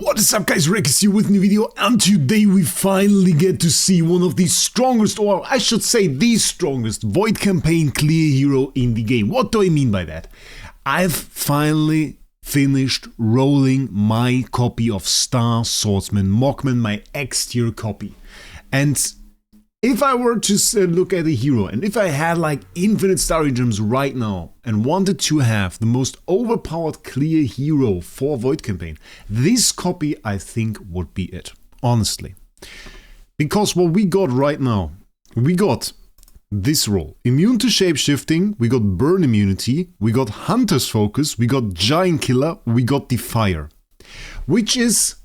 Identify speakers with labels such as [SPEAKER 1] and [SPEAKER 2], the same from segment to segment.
[SPEAKER 1] What is up guys, Wraec is here with a new video, and today we finally get to see one of the strongest, or I should say the strongest, Void Campaign clear hero in the game. What do I mean by that? I've finally finished rolling my copy of Star Swordsman Mogman, my X-tier copy. And if I were to look at a hero, and if I had like infinite starry gems right now and wanted to have the most overpowered clear hero for Void Campaign, this copy I think would be it, honestly. Because what we got right now, we got this role, immune to shapeshifting, we got burn immunity, we got hunter's focus, we got giant killer, we got defier, which is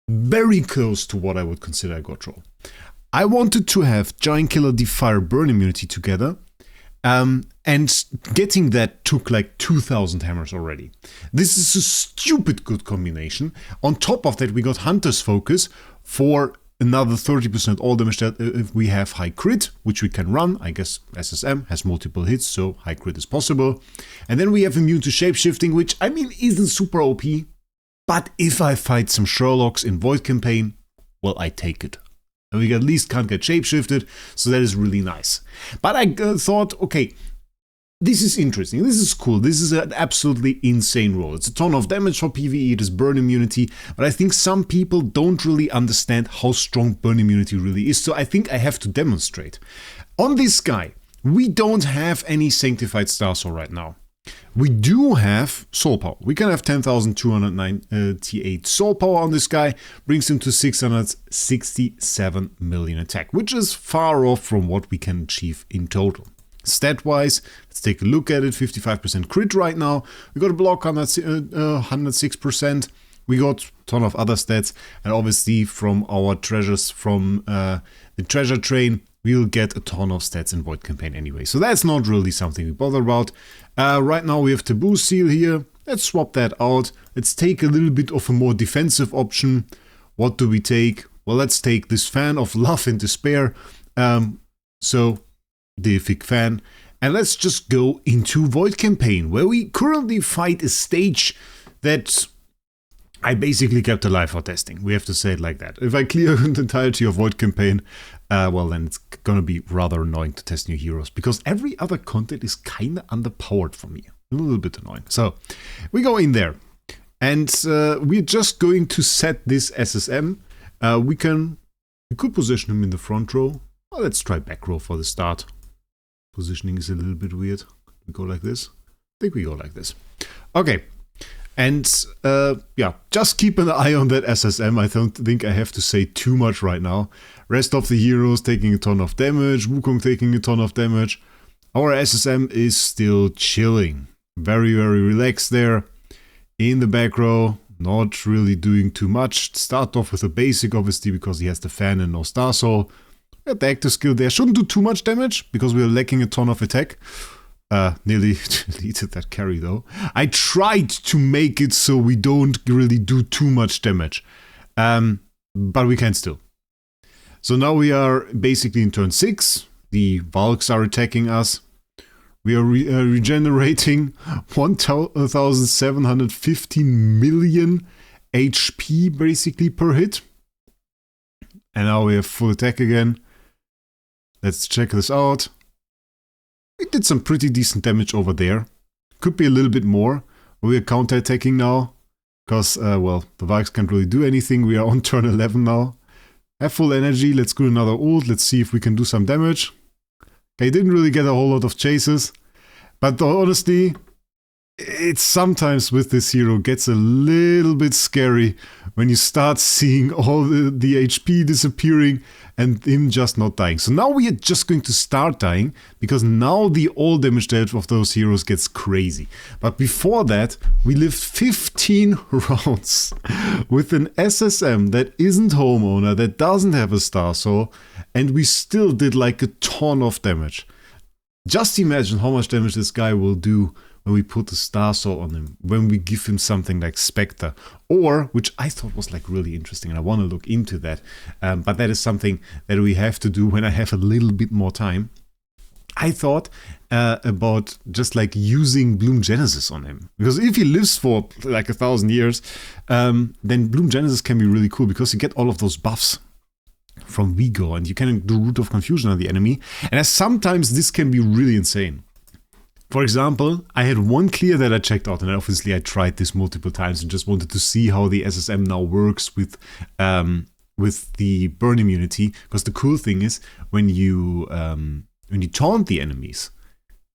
[SPEAKER 1] very close to what I would consider a god role. I wanted to have Giant Killer, Defier, Burn Immunity together, and getting that took like 2000 hammers already. This is a stupid good combination. On top of that, we got Hunter's Focus for another 30% all damage that if we have high crit, which we can run. I guess SSM has multiple hits, so high crit is possible. And then we have Immune to Shapeshifting, which I mean isn't super OP, but if I fight some Sherlocks in Void Campaign, well, I take it. And we at least can't get shapeshifted, so that is really nice. But I thought, okay, this is interesting, this is cool, this is an absolutely insane role. It's a ton of damage for PvE, it is burn immunity, but I think some people don't really understand how strong burn immunity really is, so I think I have to demonstrate. On this guy, we don't have any Sanctified Star Soul right now. We do have soul power. We can have 10,298 soul power on this guy, brings him to 667 million attack, which is far off from what we can achieve in total. Stat-wise, let's take a look at it. 55% crit right now. We got a block on 106%. We got a ton of other stats, and obviously from our treasures from the treasure train, we'll get a ton of stats in Void Campaign anyway. So that's not really something we bother about. Right now we have Taboo Seal here. Let's swap that out. Let's take a little bit of a more defensive option. What do we take? Well, let's take this Fan of Love and Despair. So, Deific Fan. And let's just go into Void Campaign, where we currently fight a stage that I basically kept alive for testing. We have to say it like that. If I clear the entirety of Void Campaign, well then it's gonna be rather annoying to test new heroes, because every other content is kinda underpowered for me. A little bit annoying. So, we go in there. And we're just going to set this SSM. We could position him in the front row. Well, let's try back row for the start. Positioning is a little bit weird. We go like this. I think we go like this. Okay. And yeah, just keep an eye on that SSM. I don't think I have to say too much right now. Rest of the heroes taking a ton of damage. Wukong taking a ton of damage. Our SSM is still chilling. Very, very relaxed there. In the back row, not really doing too much. Start off with a basic, obviously, because he has the Fan and no Star Soul. The active skill there shouldn't do too much damage, because we're lacking a ton of attack. Nearly deleted that carry though. I tried to make it so we don't really do too much damage. But we can still. So now we are basically in turn 6. The Valks are attacking us. We are regenerating 1,715 million HP basically per hit. And now we have full attack again. Let's check this out. We did some pretty decent damage over there. Could be a little bit more. We are counter-attacking now. Because, well, the Valks can't really do anything. We are on turn 11 now. Have full energy. Let's do another ult. Let's see if we can do some damage. Okay, didn't really get a whole lot of chases. But honestly, it sometimes with this hero gets a little bit scary when you start seeing all the HP disappearing and him just not dying. So now we are just going to start dying, because now the all damage dealt of those heroes gets crazy. But before that, we lived 15 rounds with an SSM that isn't homeowner, that doesn't have a Star Soul, and we still did like a ton of damage. Just imagine how much damage this guy will do when we put the Star Soul on him, when we give him something like Spectre, or, which I thought was like really interesting, and I want to look into that, but that is something that we have to do when I have a little bit more time. I thought about just like using Bloom Genesis on him. Because if he lives for like 1,000 years, then Bloom Genesis can be really cool because you get all of those buffs from Vigo and you can do Root of Confusion on the enemy. And sometimes this can be really insane. For example, I had one clear that I checked out, and obviously I tried this multiple times and just wanted to see how the SSM now works with the burn immunity. Because the cool thing is, when you taunt the enemies,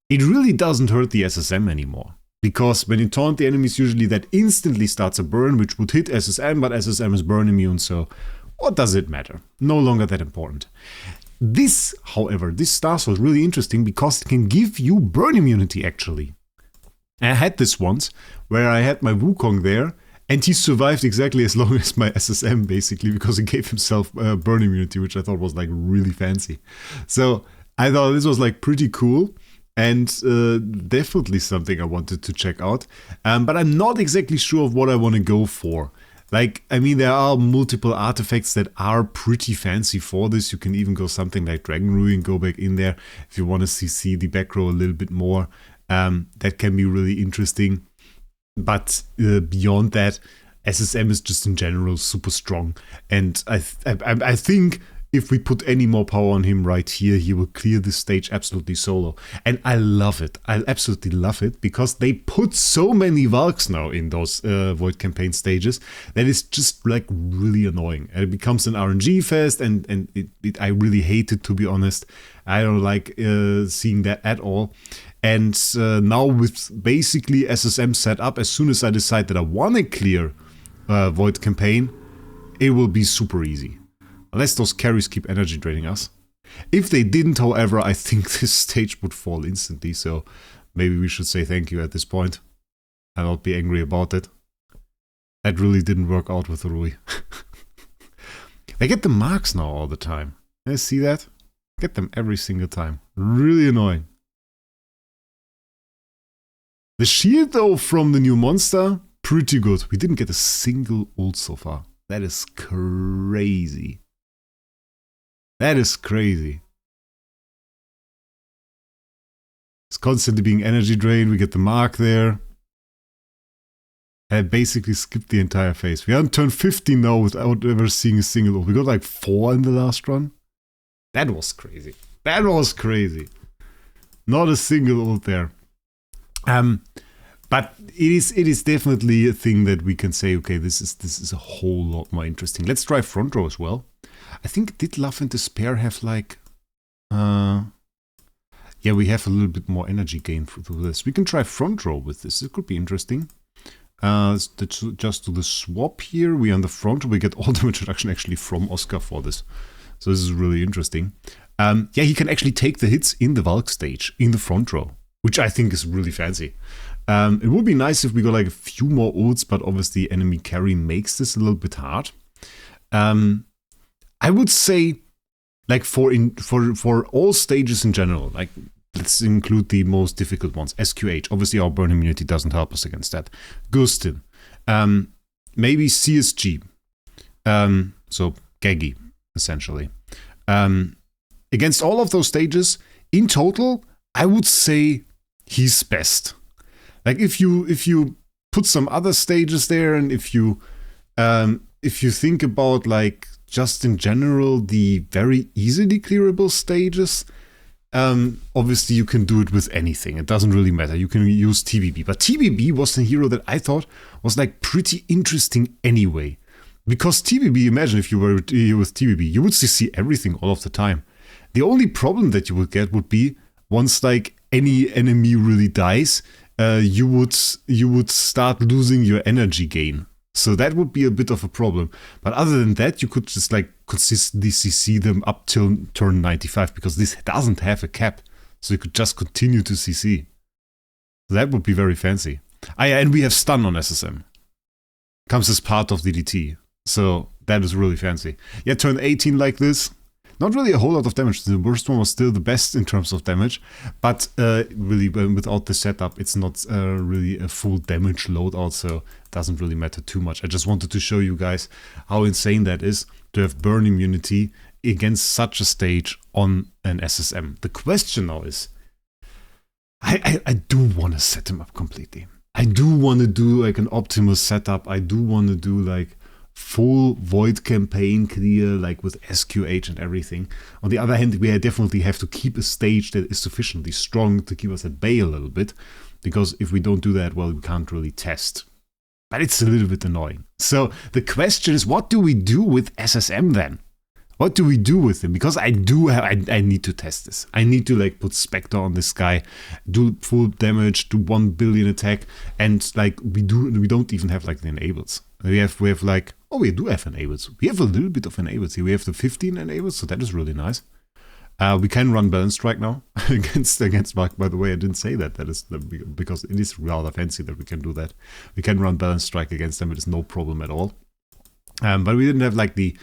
[SPEAKER 1] it really doesn't hurt the SSM anymore. Because when you taunt the enemies, usually that instantly starts a burn, which would hit SSM, but SSM is burn immune, so what does it matter? No longer that important. This, however, this Star Sword is really interesting because it can give you burn immunity, actually. I had this once, where I had my Wukong there, and he survived exactly as long as my SSM, basically, because he gave himself burn immunity, which I thought was, like, really fancy. So, I thought this was, like, pretty cool, and definitely something I wanted to check out. But I'm not exactly sure of what I want to go for. Like, I mean, there are multiple artifacts that are pretty fancy for this. You can even go something like Dragon Ruin, go back in there if you want to see the back row a little bit more. That can be really interesting. But beyond that, SSM is just in general super strong. And I think if we put any more power on him right here, he will clear this stage absolutely solo. And I love it. I absolutely love it because they put so many Valks now in those Void campaign stages that it's just like really annoying. And it becomes an RNG fest and I really hate it, to be honest. I don't like seeing that at all. And now with basically SSM set up, as soon as I decide that I want to clear Void campaign, it will be super easy. Unless those carries keep energy draining us. If they didn't, however, I think this stage would fall instantly, so maybe we should say thank you at this point. And not be angry about it. That really didn't work out with the Rui. They get the marks now all the time. You see that? Get them every single time. Really annoying. The shield, though, from the new monster, pretty good. We didn't get a single ult so far. That is crazy. That is crazy. It's constantly being energy drained. We get the mark there. I basically skipped the entire phase. We haven't turned 50 now without ever seeing a single ult. We got like 4 in the last run. That was crazy. That was crazy. Not a single ult there. But it is definitely a thing that we can say, okay, this is a whole lot more interesting. Let's try front row as well. I think, did Love and Despair have like... yeah, we have a little bit more energy gain through this. We can try front row with this. It could be interesting. Just do the swap here. We on the front row. We get all damage reduction actually from Oscar for this. So this is really interesting. Yeah, he can actually take the hits in the Valk stage, in the front row, which I think is really fancy. It would be nice if we got like a few more ults, but obviously enemy carry makes this a little bit hard. I would say, like for all stages in general, like let's include the most difficult ones. SQH, obviously our burn immunity doesn't help us against that. Gustin, maybe CSG, so Gaggy, essentially. Against all of those stages, in total, I would say he's best. Like if you put some other stages there, and if you think about like just in general the very easily clearable stages, obviously you can do it with anything. It doesn't really matter. You can use TBB, but TBB was a hero that I thought was like pretty interesting anyway, because TBB. Imagine if you were here with TBB, you would see everything all of the time. The only problem that you would get would be once like any enemy really dies, you would start losing your energy gain. So that would be a bit of a problem. But other than that, you could just like consistently CC them up till turn 95, because this doesn't have a cap. So you could just continue to CC. So that would be very fancy. And we have stun on SSM. Comes as part of DDT. So that is really fancy. Yeah, turn 18 like this. Not really a whole lot of damage. The worst one was still the best in terms of damage, but really without the setup, it's not really a full damage loadout, so it doesn't really matter too much. I just wanted to show you guys how insane that is to have burn immunity against such a stage on an SSM. The question now is, I do want to set him up completely. I do want to do like an Optimus setup. I do want to do like full Void campaign clear, like with SQH and everything. On the other hand, we definitely have to keep a stage that is sufficiently strong to keep us at bay a little bit, because if we don't do that, well, we can't really test. But it's a little bit annoying. So the question is, what do we do with SSM then? What do we do with him? Because I need to test this. I need to like put Spectre on this guy, do full damage, do 1 billion attack, and like we don't even have like the enables. We have like, oh, we do have enables. We have a little bit of enables here. We have the 15 enables, so that is really nice. We can run Balance Strike now against Mark. By the way, I didn't say that. That is because it is rather fancy that we can do that. We can run Balance Strike against them. It is no problem at all. But we didn't have like the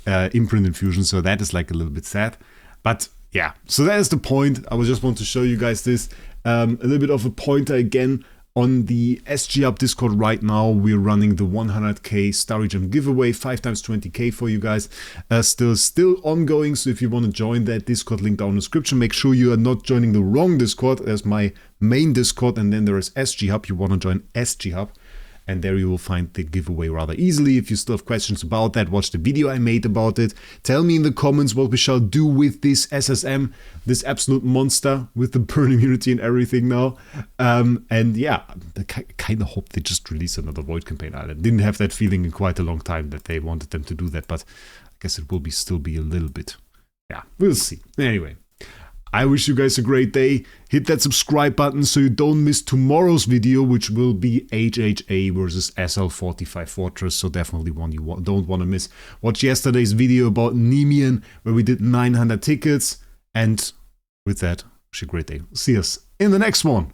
[SPEAKER 1] imprint infusion, so that is like a little bit sad. But yeah, so that is the point. I just want to show you guys this. A little bit of a pointer again. On the SG Hub Discord right now, we're running the 100k Starry Gem giveaway, 5 times 20k for you guys. Still ongoing, so if you want to join that Discord, link down in the description. Make sure you are not joining the wrong Discord. There's my main Discord, and then there is SG Hub. You want to join SG Hub, and there you will find the giveaway rather easily. If you still have questions about that, watch the video I made about it. Tell me in the comments what we shall do with this SSM, this absolute monster with the burn immunity and everything now. And yeah, I kind of hope they just release another Void campaign. I didn't have that feeling in quite a long time that they wanted them to do that, but I guess it will still be a little bit. Yeah, we'll see. Anyway. I wish you guys a great day. Hit that subscribe button so you don't miss tomorrow's video, which will be HHA versus SL45 Fortress. So definitely one you don't want to miss. Watch yesterday's video about Nemean, where we did 900 tickets. And with that, wish you a great day. See us in the next one.